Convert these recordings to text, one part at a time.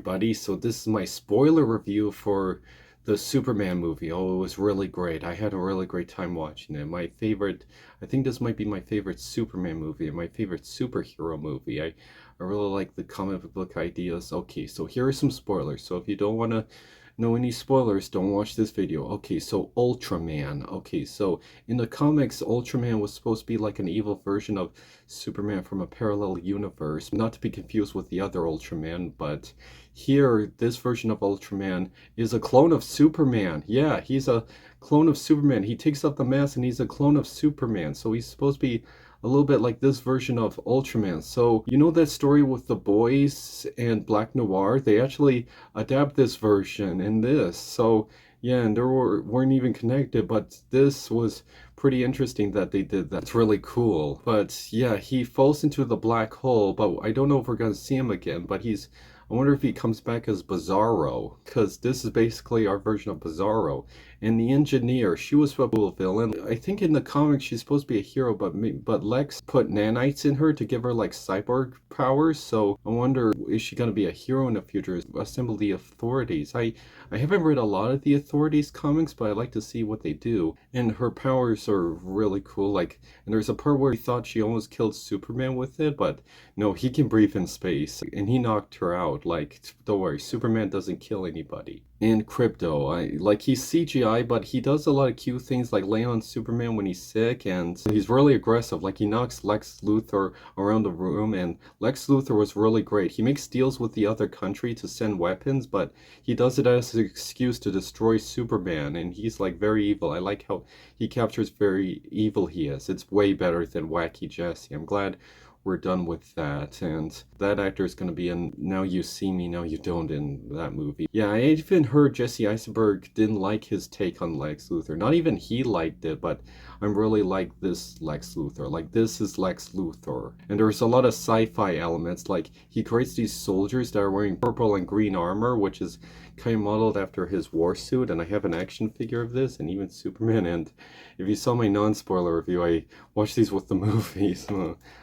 everybody. So this is my spoiler review for the Superman movie. Oh, it was really great. I had a really great time watching it. My favorite, I think this might be my favorite Superman movie and my favorite superhero movie. I really like the comic book ideas. Okay, so here are some spoilers. So if you don't want to know any spoilers, don't watch this video. Okay, so Ultraman. Okay, so in the comics, Ultraman was supposed to be like an evil version of Superman from a parallel universe, not to be confused with the other Ultraman, but here, this version of Ultraman is a clone of Superman. Yeah, he's a clone of Superman. He takes off the mask and he's a clone of Superman, so he's supposed to be a little bit like this version of Ultraman. So, you know that story with the boys and Black Noir? They actually adapt this version in this. So, yeah, and weren't even connected, but this was pretty interesting that they did that. It's really cool. But yeah, he falls into the black hole, but I don't know if we're gonna see him again, but I wonder if he comes back as Bizarro, because this is basically our version of Bizarro. And the engineer, she was a cool villain. I think in the comics she's supposed to be a hero, but Lex put nanites in her to give her like cyborg powers. So I wonder, is she going to be a hero in the future? Assemble the authorities. I haven't read a lot of the authorities comics, but I like to see what they do. And her powers are really cool. Like, and there's a part where he thought she almost killed Superman with it, but no, he can breathe in space, and he knocked her out. Like, don't worry, Superman doesn't kill anybody. And Krypto, like he's CGI, but he does a lot of cute things like lay on Superman when he's sick, and he's really aggressive. Like he knocks Lex Luthor around the room, and Lex Luthor was really great. He makes deals with the other country to send weapons, but he does it as an excuse to destroy Superman, and he's like very evil. I like how he captures very evil he is. It's way better than Wacky Jesse. I'm glad we're done with that, and that actor is going to be in Now You See Me, Now You Don't in that movie. Yeah, I even heard Jesse Eisenberg didn't like his take on Lex Luthor. Not even he liked it, but I'm really like this Lex Luthor. Like, this is Lex Luthor. And there's a lot of sci-fi elements, like he creates these soldiers that are wearing purple and green armor, which is kind of modeled after his war suit, and I have an action figure of this, and even Superman. And if you saw my non-spoiler review, I watched these with the movies.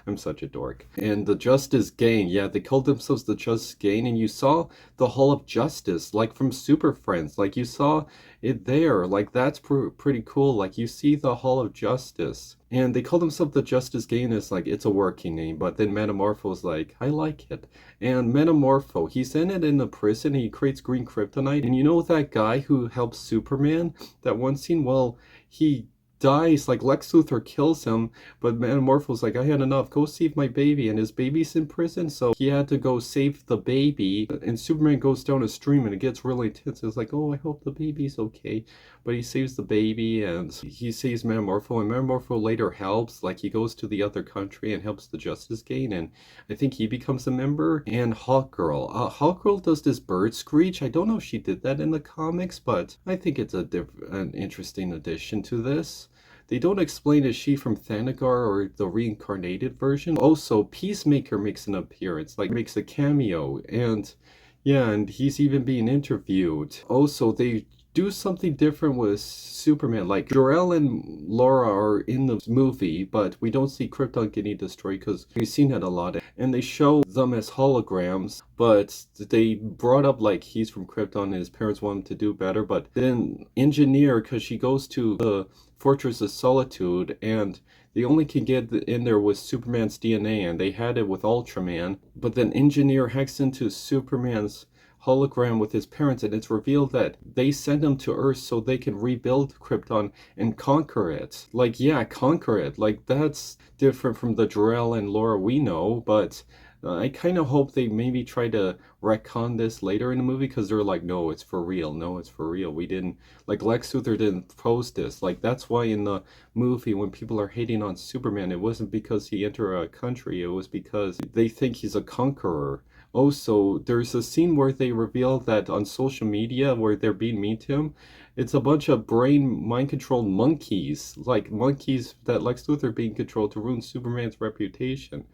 I'm such a dork. And the Justice Gang, yeah, they called themselves the Justice Gang, and you saw the Hall of Justice, like from Super Friends. Like, you saw it there. Like, that's pretty cool. Like, you see the Hall of Justice. And they call themselves the Justice Gang as like it's a working name, but then Metamorpho's like, I like it. And Metamorpho, he's in it in the prison, and he creates green kryptonite. And you know that guy who helps Superman? That one scene? Well, he dies, like Lex Luthor kills him, but Metamorpho's like, I had enough, go save my baby, and his baby's in prison, so he had to go save the baby, and Superman goes down a stream, and it gets really tense. It's like, oh, I hope the baby's okay, but he saves the baby, and he saves Metamorpho, and Metamorpho later helps, like he goes to the other country and helps the Justice Gang, and I think he becomes a member. And Hawkgirl, Hawkgirl does this bird screech. I don't know if she did that in the comics, but I think it's an interesting addition to this. They don't explain is she from Thanagar or the reincarnated version. Also, Peacemaker makes an appearance, like makes a cameo, and yeah, and he's even being interviewed. Also, they do something different with Superman. Like, Jor-El and Laura are in the movie, but we don't see Krypton getting destroyed because we've seen it a lot. And they show them as holograms, but they brought up like he's from Krypton and his parents want him to do better. But then Engineer, because she goes to the Fortress of Solitude, and they only can get in there with Superman's DNA, and they had it with Ultraman. But then Engineer hacks into Superman's hologram with his parents, and it's revealed that they sent him to Earth so they can rebuild Krypton and conquer it. Like, yeah, conquer it. Like, that's different from the Jor-El and Laura we know, but I kind of hope they maybe try to retcon this later in the movie, because they're like, no, it's for real. No, it's for real. We didn't, like, Lex Luthor didn't post this. Like, that's why in the movie, when people are hating on Superman, it wasn't because he entered a country. It was because they think he's a conqueror. Also, there's a scene where they reveal that on social media where they're being mean to him, it's a bunch of brain mind-controlled monkeys, like monkeys that Lex Luthor being controlled to ruin Superman's reputation.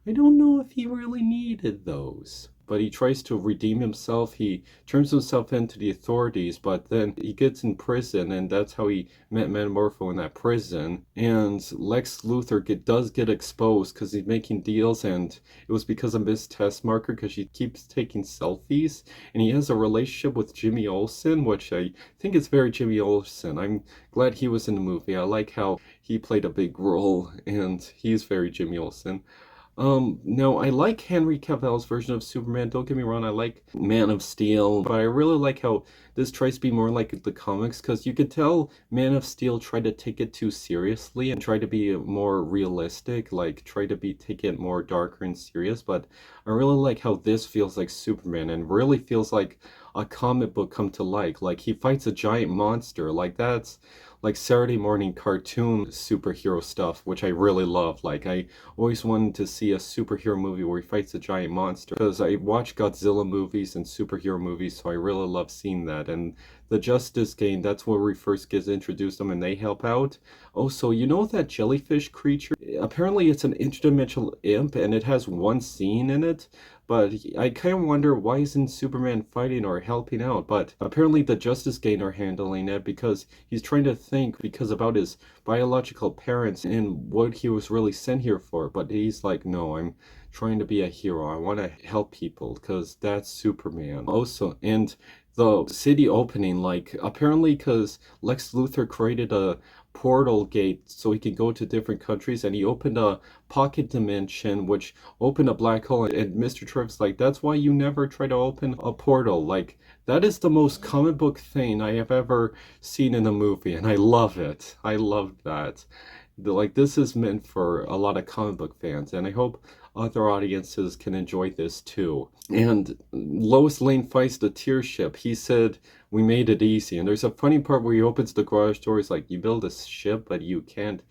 I don't know if he really needed those. but he tries to redeem himself. He turns himself into the authorities, but then he gets in prison, and that's how he met Metamorpho in that prison. And Lex Luthor does get exposed because he's making deals, and it was because of Miss Testmarker, because she keeps taking selfies. And he has a relationship with Jimmy Olsen, which I think is very Jimmy Olsen. I'm glad he was in the movie. I like how he played a big role, and he's very Jimmy Olsen. No, I like Henry Cavill's version of Superman. Don't get me wrong, I like Man of Steel, but I really like how this tries to be more like the comics, because you could tell Man of Steel tried to take it too seriously and try to be more realistic, like try to take it more darker and serious. But I really like how this feels like Superman and really feels like a comic book come to life. Like he fights a giant monster, like that's like Saturday morning cartoon superhero stuff, which I really love. Like I always wanted to see a superhero movie where he fights a giant monster, because I watch Godzilla movies and superhero movies, so I really love seeing that. And the Justice Game, that's where we first get introduced them and they help out. Oh, so you know that jellyfish creature? Apparently it's an interdimensional imp and it has one scene in it, but I kind of wonder why isn't Superman fighting or helping out? But apparently the Justice Gang are handling it because he's trying to think because about his biological parents and what he was really sent here for. But he's like, no, I'm trying to be a hero. I want to help people because that's Superman. Also, and the city opening, like apparently because Lex Luthor created a portal gate so he could go to different countries, and he opened a pocket dimension which opened a black hole, and Mr. Trev's like, that's why you never try to open a portal. Like that is the most comic book thing I have ever seen in a movie, and I love it. I love that. Like this is meant for a lot of comic book fans, and I hope other audiences can enjoy this too. And Lois Lane fights the tear ship. He said, we made it easy. And there's a funny part where he opens the garage door. He's like, you build a ship, but you can't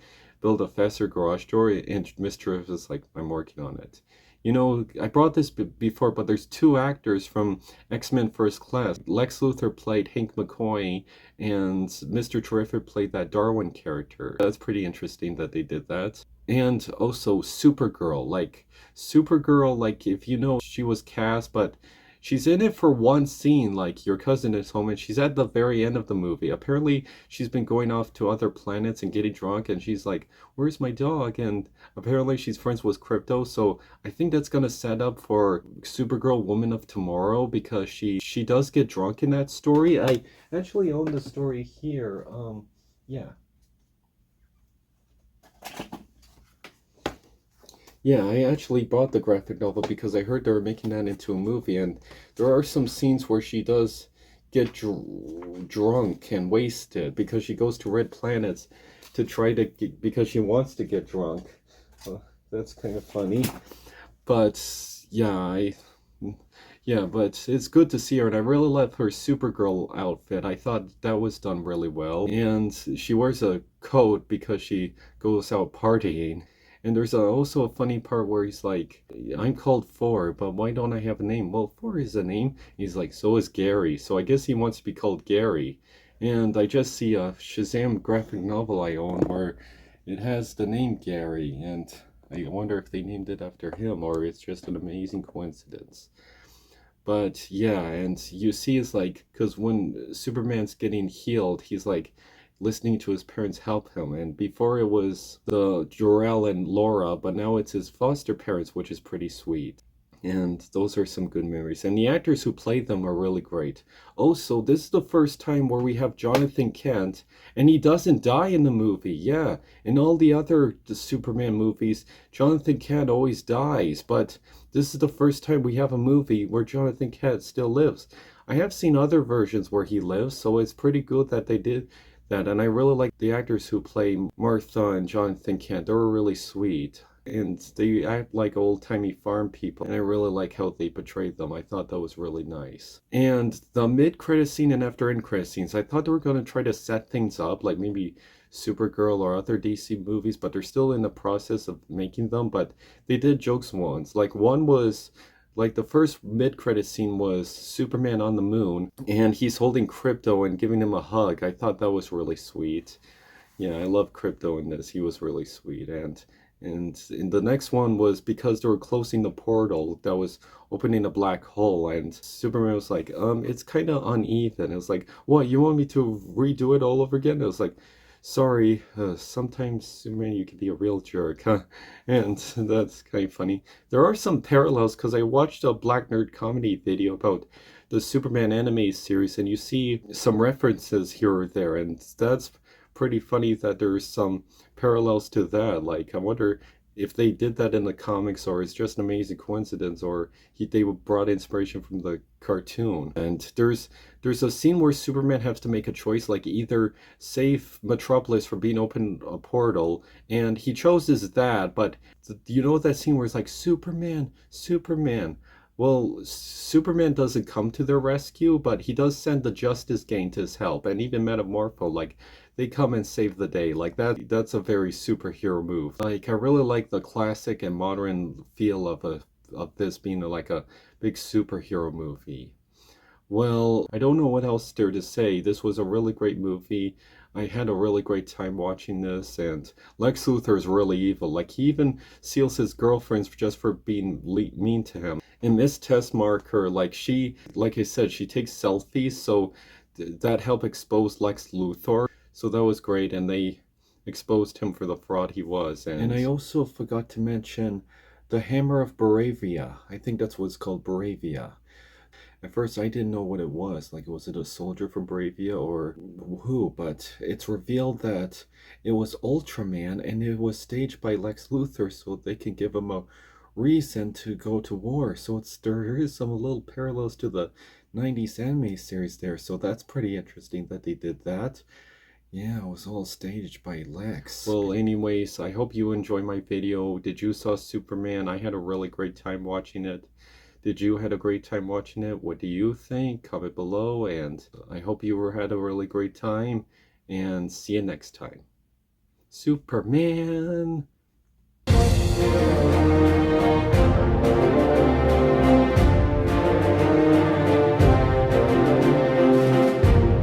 build a faster garage door. And Mr. is like, I'm working on it. You know, I brought this before, but there's two actors from X-Men First Class. Lex Luthor played Hank McCoy, and Mr. Terrific played that Darwin character. That's pretty interesting that they did that. And also Supergirl, like if you know, she was cast, but she's in it for one scene. Like your cousin is home and she's at the very end of the movie. Apparently she's been going off to other planets and getting drunk, and she's like, where's my dog? And apparently she's friends with Crypto, so I think that's gonna set up for Supergirl Woman of Tomorrow, because she does get drunk in that story. I actually own the story here. Yeah. Yeah, I actually bought the graphic novel because I heard they were making that into a movie, and there are some scenes where she does get drunk and wasted because she goes to red planets to try to because she wants to get drunk. That's kind of funny, but yeah, but it's good to see her, and I really love her Supergirl outfit. I thought that was done really well, and she wears a coat because she goes out partying. And there's also a funny part where he's like, I'm called Four, but why don't I have a name? Well, Four is a name. He's like, so is Gary. So I guess he wants to be called Gary. And I just see a Shazam graphic novel I own where it has the name Gary. And I wonder if they named it after him or it's just an amazing coincidence. But yeah, and you see it's like, because when Superman's getting healed, he's like, listening to his parents help him. And before it was the Jor-El and Laura, but now it's his foster parents, which is pretty sweet. And those are some good memories. And the actors who played them are really great. Also, this is the first time where we have Jonathan Kent, and he doesn't die in the movie. Yeah, in all the Superman movies, Jonathan Kent always dies, but this is the first time we have a movie where Jonathan Kent still lives. I have seen other versions where he lives, so it's pretty good that they did that. And I really like the actors who play Martha and Jonathan Kent. They were really sweet, and they act like old-timey farm people, and I really like how they portrayed them. I thought that was really nice. And the mid-credit scene and after-end credit scenes, I thought they were going to try to set things up like maybe Supergirl or other DC movies, but they're still in the process of making them. But they did jokes once. Like one was, like the first mid-credit scene was Superman on the moon, and he's holding Crypto and giving him a hug. I thought that was really sweet. Yeah, I love Crypto in this. He was really sweet. And in the next one was because they were closing the portal that was opening a black hole, and Superman was like, it's kind of uneven. It was like, what, you want me to redo it all over again? It was like, sorry, sometimes Superman, you can be a real jerk, huh? And that's kind of funny. There are some parallels because I watched a Black Nerd comedy video about the Superman anime series, and you see some references here or there, and that's pretty funny that there's some parallels to that. Like, I wonder if they did that in the comics, or it's just an amazing coincidence, or they brought inspiration from the cartoon. And there's a scene where Superman has to make a choice, like either save Metropolis from being open a portal, and he chooses that. But you know that scene where it's like, Superman, Superman. Well, Superman doesn't come to their rescue, but he does send the Justice Gang to his help, and even Metamorpho, like, they come and save the day. Like that's a very superhero move. Like, I really like the classic and modern feel of this being like a big superhero movie. Well, I don't know what else there to say. This was a really great movie. I had a really great time watching this, and Lex Luthor is really evil. Like, he even seals his girlfriends just for being mean to him. And Miss Tessmacher, like I said, she takes selfies, so that helped expose Lex Luthor. So that was great, and they exposed him for the fraud he was. And I also forgot to mention the Hammer of Baravia. I think that's what it's called, Baravia. At first, I didn't know what it was. Like, was it a soldier from Bravia or who? But it's revealed that it was Ultraman, and it was staged by Lex Luthor so they can give him a reason to go to war. So there is some little parallels to the 90s anime series there. So that's pretty interesting that they did that. Yeah, it was all staged by Lex. Well, anyways, I hope you enjoy my video. Did you saw Superman? I had a really great time watching it. Did you had a great time watching it? What do you think? Comment below, and I hope you had a really great time, and see you next time. Superman!